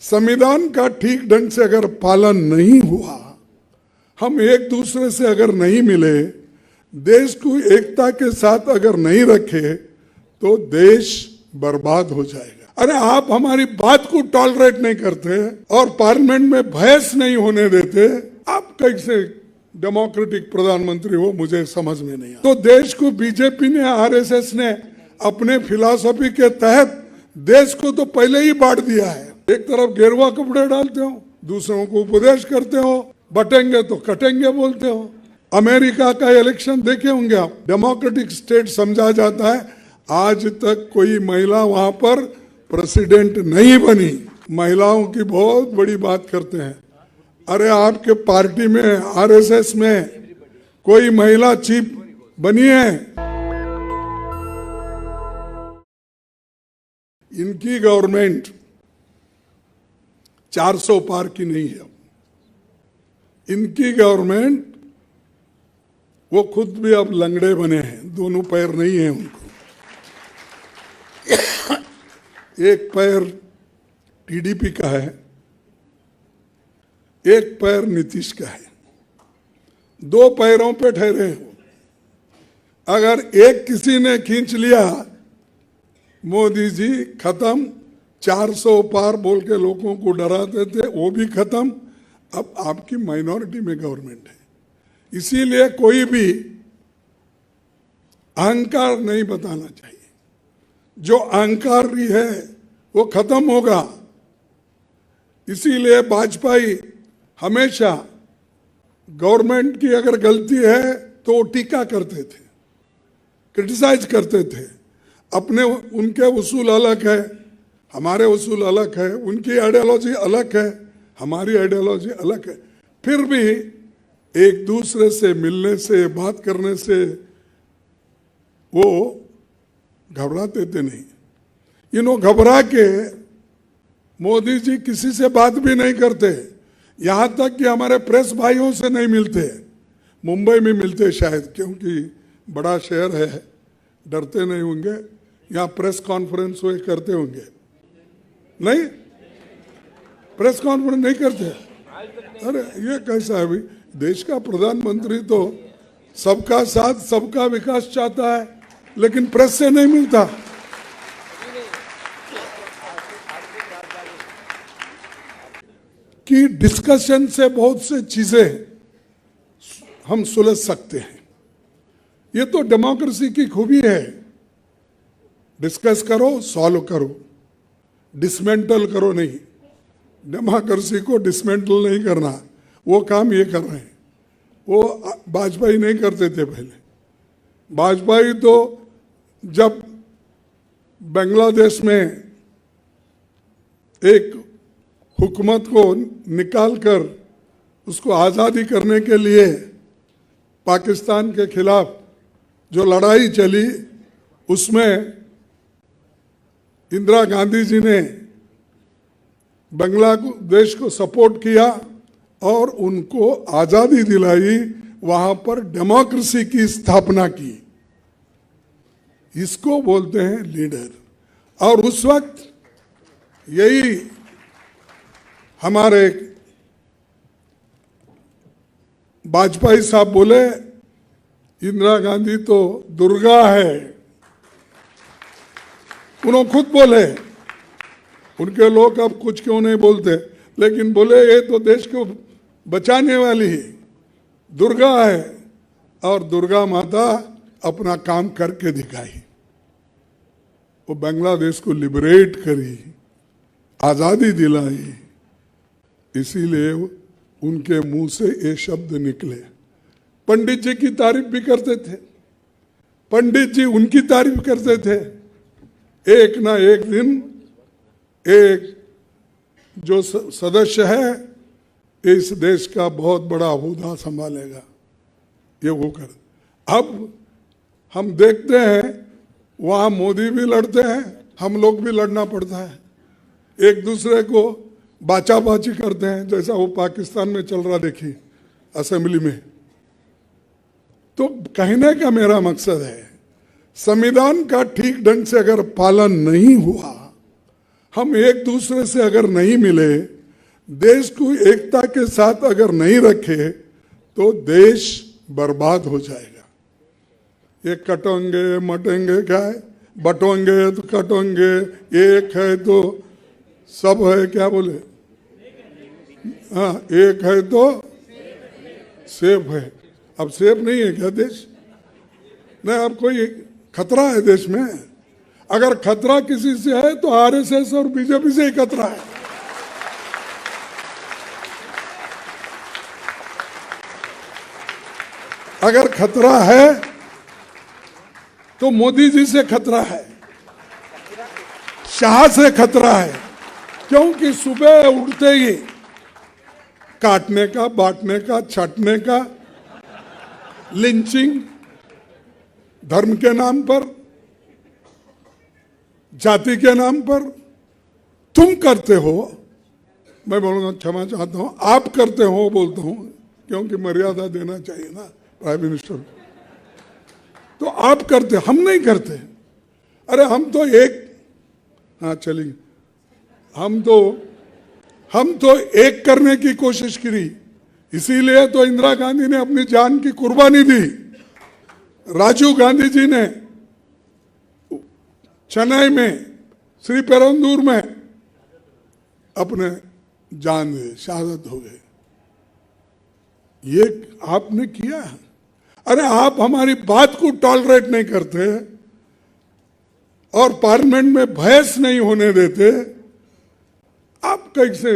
संविधान का ठीक ढंग से अगर पालन नहीं हुआ, हम एक दूसरे से अगर नहीं मिले, देश को एकता के साथ अगर नहीं रखे तो देश बर्बाद हो जाएगा। अरे आप हमारी बात को टॉलरेट नहीं करते और पार्लियामेंट में बहस नहीं होने देते, आप कैसे डेमोक्रेटिक प्रधानमंत्री हो, मुझे समझ में नहीं आता। तो देश को बीजेपी ने, आरएसएस ने अपने फिलॉसफी के तहत देश को तो पहले ही बांट दिया है। एक तरफ गेरुआ कपड़े डालते हो, दूसरों को उपदेश करते हो, बटेंगे तो कटेंगे बोलते हो। अमेरिका का इलेक्शन देखे होंगे आप, डेमोक्रेटिक स्टेट समझा जाता है, आज तक कोई महिला वहां पर प्रेसिडेंट नहीं बनी। महिलाओं की बहुत बड़ी बात करते हैं। अरे आपके पार्टी में, आरएसएस में कोई महिला चीफ बनी है? इनकी गवर्नमेंट 400 पार की नहीं है। इनकी गवर्नमेंट, वो खुद भी अब लंगड़े बने हैं, दोनों पैर नहीं है उनको। एक पैर टीडीपी का है, एक पैर नीतीश का है, दो पैरों पे ठहरे हो। अगर एक किसी ने खींच लिया, मोदी जी खत्म, 400 पार बोल के लोगों को डराते थे, वो भी खत्म। अब आपकी माइनॉरिटी में गवर्नमेंट है, इसीलिए कोई भी अहंकार नहीं बताना चाहिए। जो अहंकार भी है वो खत्म होगा। इसीलिए वाजपेयी हमेशा गवर्नमेंट की अगर गलती है तो टीका करते थे, क्रिटिसाइज करते थे। अपने उनके उसूल अलग है, हमारे उसूल अलग है, उनकी आइडियोलॉजी अलग है, हमारी आइडियोलॉजी अलग है। फिर भी एक दूसरे से मिलने से, बात करने से वो घबराते थे नहीं। इन्हों घबरा के मोदी जी किसी से बात भी नहीं करते, यहां तक कि हमारे प्रेस भाइयों से नहीं मिलते। मुंबई में मिलते शायद, क्योंकि बड़ा शहर है, डरते नहीं होंगे। यहाँ प्रेस कॉन्फ्रेंस हुए करते होंगे, नहीं? प्रेस कॉन्फ्रेंस नहीं करते? अरे ये कैसा है भाई? देश का प्रधानमंत्री तो सबका साथ, सबका विकास चाहता है, लेकिन प्रेस से नहीं मिलता। कि डिस्कशन से बहुत से चीजें हम सुलझ सकते हैं। ये तो डेमोक्रेसी की खूबी है। डिस्कस करो, सॉल्व करो, डिसमेंटल करो नहीं। डेमोक्रेसी को डिसमेंटल नहीं करना, वो काम ये कर रहे हैं। वो वाजपेयी नहीं करते थे पहले। वाजपेयी तो जब बांग्लादेश में एक हुकूमत को निकालकर उसको आज़ादी करने के लिए पाकिस्तान के खिलाफ जो लड़ाई चली, उसमें इंदिरा गांधी जी ने बांग्लादेश को सपोर्ट किया और उनको आज़ादी दिलाई, वहां पर डेमोक्रेसी की स्थापना की। इसको बोलते हैं लीडर। और उस वक्त यही हमारे वाजपेयी साहब बोले, इंदिरा गांधी तो दुर्गा है। उन्होंने खुद बोले, उनके लोग अब कुछ क्यों नहीं बोलते, लेकिन बोले ये तो देश को बचाने वाली दुर्गा है। और दुर्गा माता अपना काम करके दिखाई। वो बांग्लादेश को लिबरेट करी, आज़ादी दिलाई। इसीलिए उनके मुंह से ये शब्द निकले। पंडित जी की तारीफ भी करते थे, पंडित जी उनकी तारीफ करते थे। एक ना एक दिन एक जो सदस्य है इस देश का बहुत बड़ा ओहदा संभालेगा, ये वो कर। अब हम देखते हैं वहाँ मोदी भी लड़ते हैं, हम लोग भी लड़ना पड़ता है। एक दूसरे को बाचाबाची करते हैं, जैसा वो पाकिस्तान में चल रहा देखिए असेंबली में। तो कहने का मेरा मकसद है, संविधान का ठीक ढंग से अगर पालन नहीं हुआ, हम एक दूसरे से अगर नहीं मिले, देश को एकता के साथ अगर नहीं रखे, तो देश बर्बाद हो जाएगा। ये कटोंगे मटेंगे क्या है, बटोंगे तो कटोंगे, एक है तो सब है, क्या बोले, हाँ एक है तो सेफ है। अब सेफ नहीं है क्या देश? नहीं, अब कोई खतरा है देश में। अगर खतरा किसी से है तो आरएसएस और बीजेपी से ही खतरा है। अगर खतरा है तो मोदी जी से खतरा है, शाह से खतरा है, क्योंकि सुबह उठते ही काटने का, बांटने का, छाटने का, लिंचिंग धर्म के नाम पर, जाति के नाम पर तुम करते हो। मैं बोलूंगा क्षमा चाहता हूं, आप करते हो बोलता हूं, क्योंकि मर्यादा देना चाहिए ना प्राइम मिनिस्टर। तो आप करते, हम नहीं करते। अरे हम तो एक, हाँ चलिए, हम तो एक करने की कोशिश करी। इसीलिए तो इंदिरा गांधी ने अपनी जान की कुर्बानी दी। राजीव गांधी जी ने चेन्नई में, श्री पेरुंदूर में अपने जान दे, शहादत हो गए। ये आपने किया। अरे आप हमारी बात को टॉलरेट नहीं करते और पार्लियामेंट में बहस नहीं होने देते। आप कैसे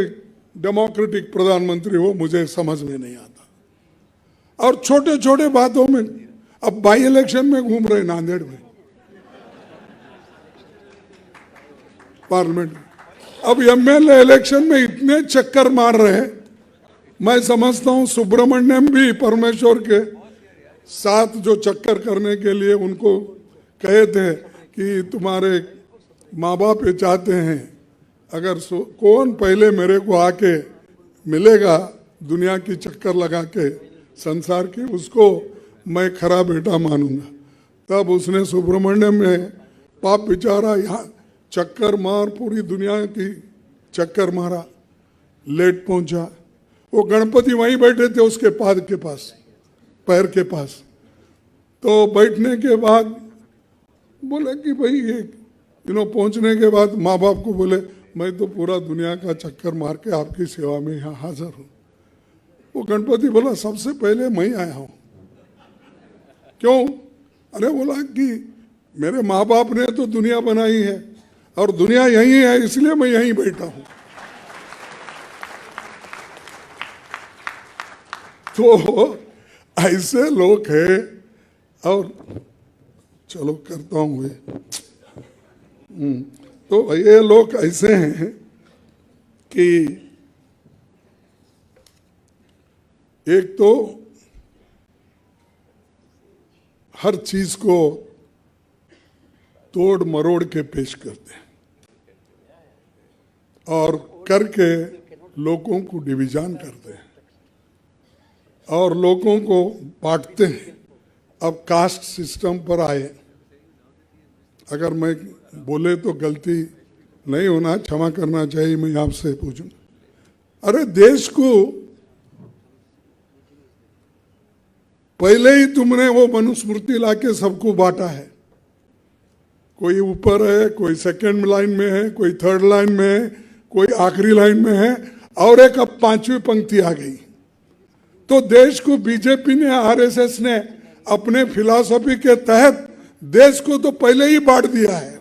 डेमोक्रेटिक प्रधानमंत्री हो, मुझे समझ में नहीं आता। और छोटे छोटे बातों में अब बाई इलेक्शन में घूम रहे नांदेड़ में, पार्लियामेंट में। अब एमएलए इलेक्शन में इतने चक्कर मार रहे, मैं समझता हूं सुब्रमण्यम भी परमेश्वर के साथ जो चक्कर करने के लिए उनको कहे थे कि तुम्हारे माँ बाप ये चाहते हैं, अगर कौन पहले मेरे को आके मिलेगा दुनिया की चक्कर लगा के संसार की, उसको मैं खरा बेटा मानूंगा। तब उसने सुब्रमण्यम में पाप बेचारा यहाँ चक्कर मार, पूरी दुनिया की चक्कर मारा, लेट पहुंचा। वो गणपति वहीं बैठे थे उसके पाद के पास, पैर के पास। तो बैठने के बाद बोले कि भाई ये पहुंचने के बाद माँ बाप को बोले, मैं तो पूरा दुनिया का चक्कर मार के आपकी सेवा में यहाँ हाजिर हूँ। वो गणपति बोला, सबसे पहले मैं आया हूँ। क्यों? अरे बोला कि मेरे माँ बाप ने तो दुनिया बनाई है और दुनिया यही है, इसलिए मैं यहीं बैठा हूँ। तो ऐसे लोग हैं। और चलो करता हूँ वे, तो ये लोग ऐसे हैं कि एक तो हर चीज को तोड़ मरोड़ के पेश करते हैं और करके लोगों को डिवीजन करते हैं और लोगों को बांटते हैं। अब कास्ट सिस्टम पर आए, अगर मैं बोले तो गलती नहीं होना, क्षमा करना चाहिए, मैं आपसे पूछूं। अरे देश को पहले ही तुमने वो मनुस्मृति लाके सबको बांटा है। कोई ऊपर है, कोई सेकंड लाइन में है, कोई थर्ड लाइन में है, कोई आखिरी लाइन में है, और एक अब पांचवी पंक्ति आ गई। तो देश को बीजेपी ने, आरएसएस ने अपने फिलॉसफी के तहत देश को तो पहले ही बांट दिया है।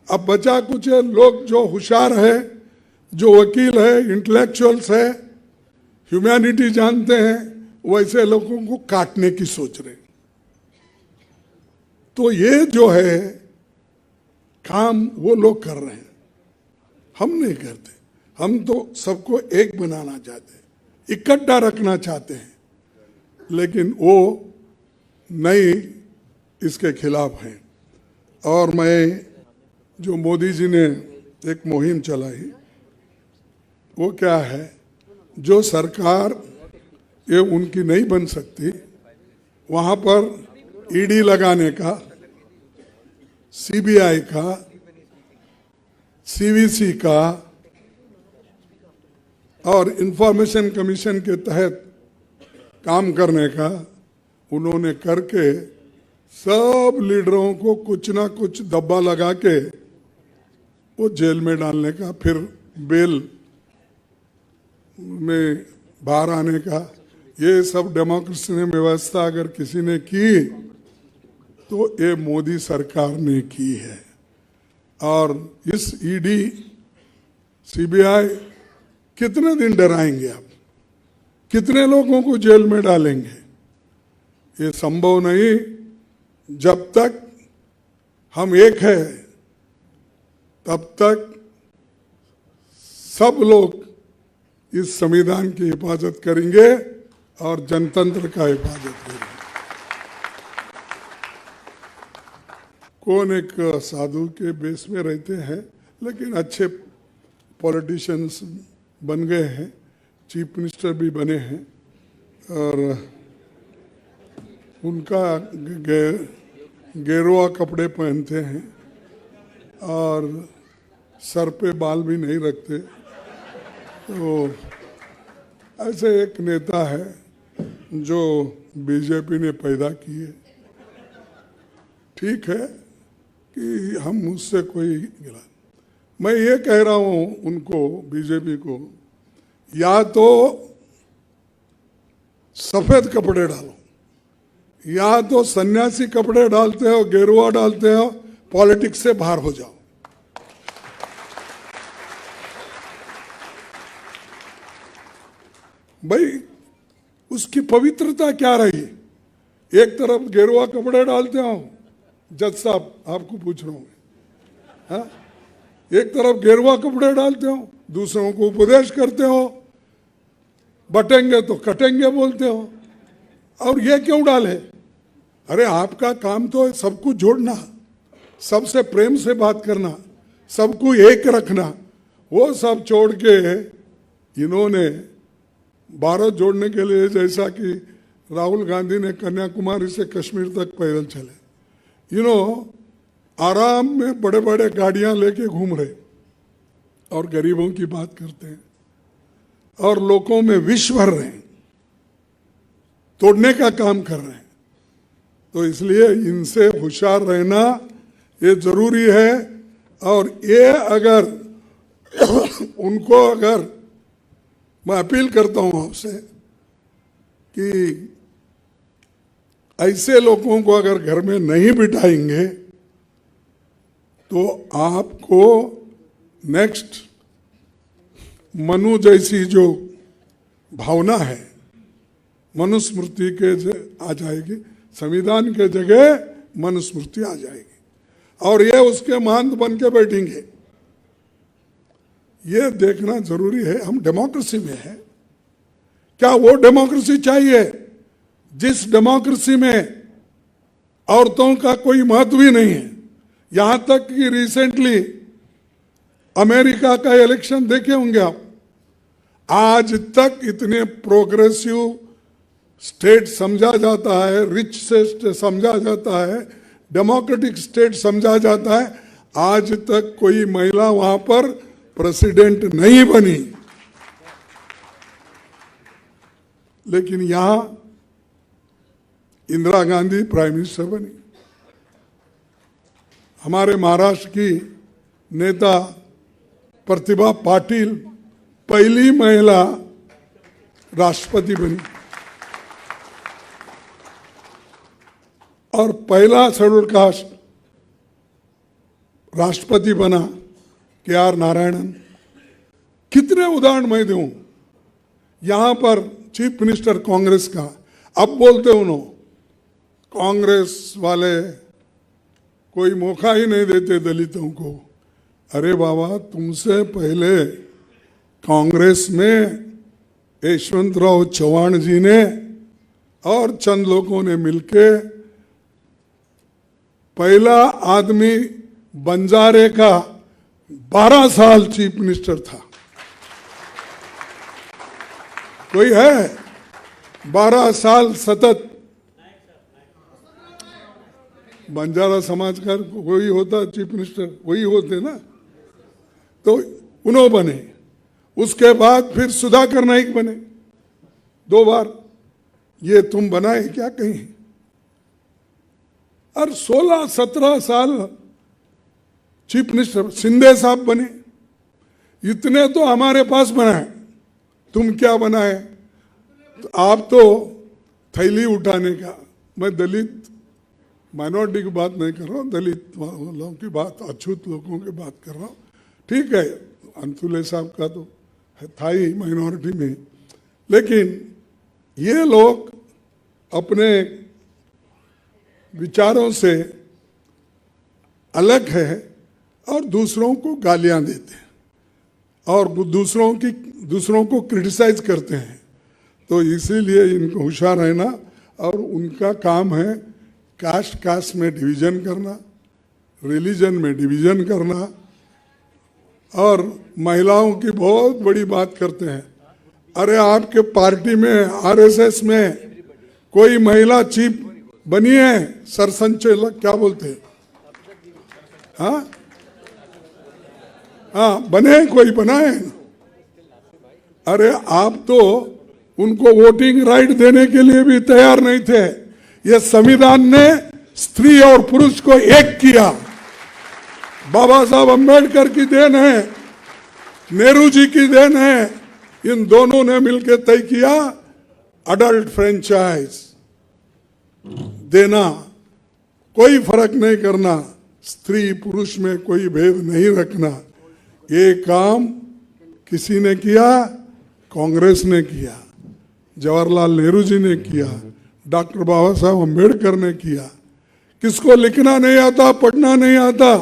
अब बचा कुछ है, लोग जो होशियार है, जो वकील है, इंटेलेक्चुअल्स है, ह्यूमैनिटी जानते हैं, वैसे लोगों को काटने की सोच रहे। तो ये जो है काम वो लोग कर रहे हैं, हम नहीं करते। हम तो सबको एक बनाना चाहते हैं, इकट्ठा रखना चाहते हैं, लेकिन वो नहीं, इसके खिलाफ हैं। और मैं जो मोदी जी ने एक मुहिम चलाई, वो क्या है, जो सरकार ये उनकी नहीं बन सकती, वहाँ पर ईडी लगाने का, सीबीआई का, सीवीसी का और इंफॉर्मेशन कमीशन के तहत काम करने का उन्होंने करके सब लीडरों को कुछ ना कुछ दब्बा लगा के वो जेल में डालने का, फिर बेल में बाहर आने का, ये सब डेमोक्रेसी ने व्यवस्था अगर किसी ने की तो ये मोदी सरकार ने की है। और इस ईडी सीबीआई कितने दिन डराएंगे आप, कितने लोगों को जेल में डालेंगे? ये संभव नहीं जब तक हम एक है, तब तक सब लोग इस संविधान की हिफाजत करेंगे और जनतंत्र का हिफाजत करेंगे। कौन एक साधु के बेस में रहते हैं लेकिन अच्छे पॉलिटिशियंस बन गए हैं, चीफ मिनिस्टर भी बने हैं, और उनका गेरुआ कपड़े पहनते हैं और सर पे बाल भी नहीं रखते। तो ऐसे एक नेता है जो बीजेपी ने पैदा किए। ठीक है कि हम मुझसे कोई गिला, मैं ये कह रहा हूँ उनको, बीजेपी को, या तो सफेद कपड़े डालो या तो सन्यासी कपड़े डालते हो, गेरुआ डालते हो, पॉलिटिक्स से बाहर हो जाओ। भाई उसकी पवित्रता क्या रही? एक तरफ गेरुआ कपड़े डालते हो, जज साहब आपको पूछ रहा हूं, हाँ? एक तरफ गेरुआ कपड़े डालते हो, दूसरों को उपदेश करते हो, बटेंगे तो कटेंगे बोलते हो, और ये क्यों डाले? अरे आपका काम तो सबको जोड़ना, सबसे प्रेम से बात करना, सबको एक रखना। वो सब छोड़ के इन्होंने भारत जोड़ने के लिए, जैसा कि राहुल गांधी ने कन्याकुमारी से कश्मीर तक पैदल चले, आराम में बड़े बड़े गाड़ियां लेके घूम रहे और गरीबों की बात करते हैं और लोगों में विष भर रहे हैं, तोड़ने का काम कर रहे हैं। तो इसलिए इनसे होशियार रहना ये जरूरी है। और ये अगर उनको, अगर मैं अपील करता हूं आपसे कि ऐसे लोगों को अगर घर में नहीं बिठाएंगे तो आपको नेक्स्ट मनु जैसी जो भावना है, मनुस्मृति के आ जाएगी, संविधान के जगह मनुस्मृति आ जाएगी और ये उसके महंत बन के बैठेंगे। ये देखना जरूरी है। हम डेमोक्रेसी में है, क्या वो डेमोक्रेसी चाहिए जिस डेमोक्रेसी में औरतों का कोई महत्व ही नहीं है? यहां तक कि रिसेंटली अमेरिका का इलेक्शन देखे होंगे आप, आज तक इतने प्रोग्रेसिव स्टेट समझा जाता है, रिच से समझा जाता है, डेमोक्रेटिक स्टेट समझा जाता है, आज तक कोई महिला वहां पर प्रेसिडेंट नहीं बनी। लेकिन यहां इंदिरा गांधी प्राइम मिनिस्टर बनी। हमारे महाराष्ट्र की नेता प्रतिभा पाटिल पहली महिला राष्ट्रपति बनी और पहला शेड्यूल कास्ट राष्ट्रपति बना के.आर. नारायणन। कितने उदाहरण मैं दूं? यहां पर चीफ मिनिस्टर कांग्रेस का, अब बोलते उन्होंने कांग्रेस वाले कोई मौका ही नहीं देते दलितों को। अरे बाबा, तुमसे पहले कांग्रेस में यशवंतराव चव्हाण जी ने और चंद लोगों ने मिलके पहला आदमी बंजारे का 12 साल चीफ मिनिस्टर था। कोई है 12 साल सतत? बंजारा समाज का कोई होता चीफ मिनिस्टर? वही होते ना। तो उन्होंने बने, उसके बाद फिर सुधाकर नाइक बने 2 बार। ये तुम बनाए क्या कहीं? और 16-17 साल चीफ मिनिस्टर शिंदे साहब बने। इतने तो हमारे पास बनाए, तुम क्या बनाए? तो आप तो थैली उठाने का, मैं दलित माइनॉरिटी की बात नहीं कर रहा हूँ, दलित लोगों की बात, अछूत लोगों की बात कर रहा हूँ। ठीक है, अंतुले साहब का तो था ही माइनॉरिटी में, लेकिन ये लोग अपने विचारों से अलग है और दूसरों को गालियां देते हैं और दूसरों को क्रिटिसाइज करते हैं। तो इसीलिए इनको होशियार रहना, और उनका काम है कास्ट में डिवीजन करना, रिलीजन में डिवीजन करना, और महिलाओं की बहुत बड़ी बात करते हैं। अरे आपके पार्टी में आरएसएस में कोई महिला चीफ बनी है? सरसंघचालक क्या बोलते हैं? हाँ हाँ, बने, कोई बनाए? अरे आप तो उनको वोटिंग राइट देने के लिए भी तैयार नहीं थे। ये संविधान ने स्त्री और पुरुष को एक किया, बाबा साहब अम्बेडकर की देन है, नेहरू जी की देन है। इन दोनों ने मिलकर तय किया अडल्ट फ्रेंचाइज देना, कोई फर्क नहीं करना, स्त्री पुरुष में कोई भेद नहीं रखना। ये काम किसी ने किया? कांग्रेस ने किया, जवाहरलाल नेहरू जी ने किया, डॉक्टर बाबा साहब अम्बेडकर ने किया। किसको लिखना नहीं आता, पढ़ना नहीं आता?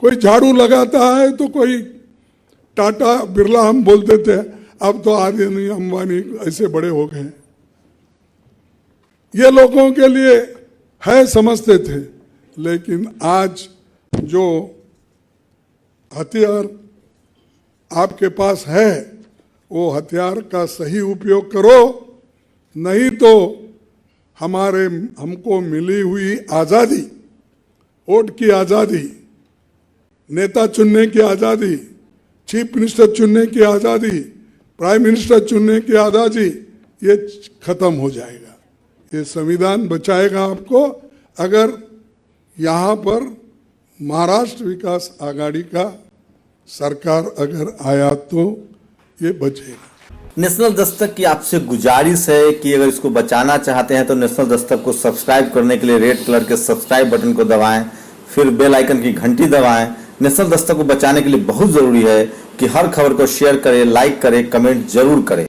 कोई झाड़ू लगाता है तो कोई टाटा बिरला हम बोलते थे, अब तो आदमी अंबानी ऐसे बड़े हो गए। ये लोगों के लिए है समझते थे, लेकिन आज जो हथियार आपके पास है वो हथियार का सही उपयोग करो, नहीं तो हमको मिली हुई आज़ादी, वोट की आज़ादी, नेता चुनने की आज़ादी, चीफ मिनिस्टर चुनने की आज़ादी, प्राइम मिनिस्टर चुनने की आज़ादी, ये खत्म हो जाएगा। ये संविधान बचाएगा आपको। अगर यहाँ पर महाराष्ट्र विकास आघाड़ी का सरकार अगर आया तो ये बचेगा। नेशनल दस्तक की आपसे गुजारिश है कि अगर इसको बचाना चाहते हैं तो नेशनल दस्तक को सब्सक्राइब करने के लिए रेड कलर के सब्सक्राइब बटन को दबाएं, फिर बेल आइकन की घंटी दबाएं। नेशनल दस्तक को बचाने के लिए बहुत जरूरी है कि हर खबर को शेयर करें, लाइक करें, कमेंट जरूर करें।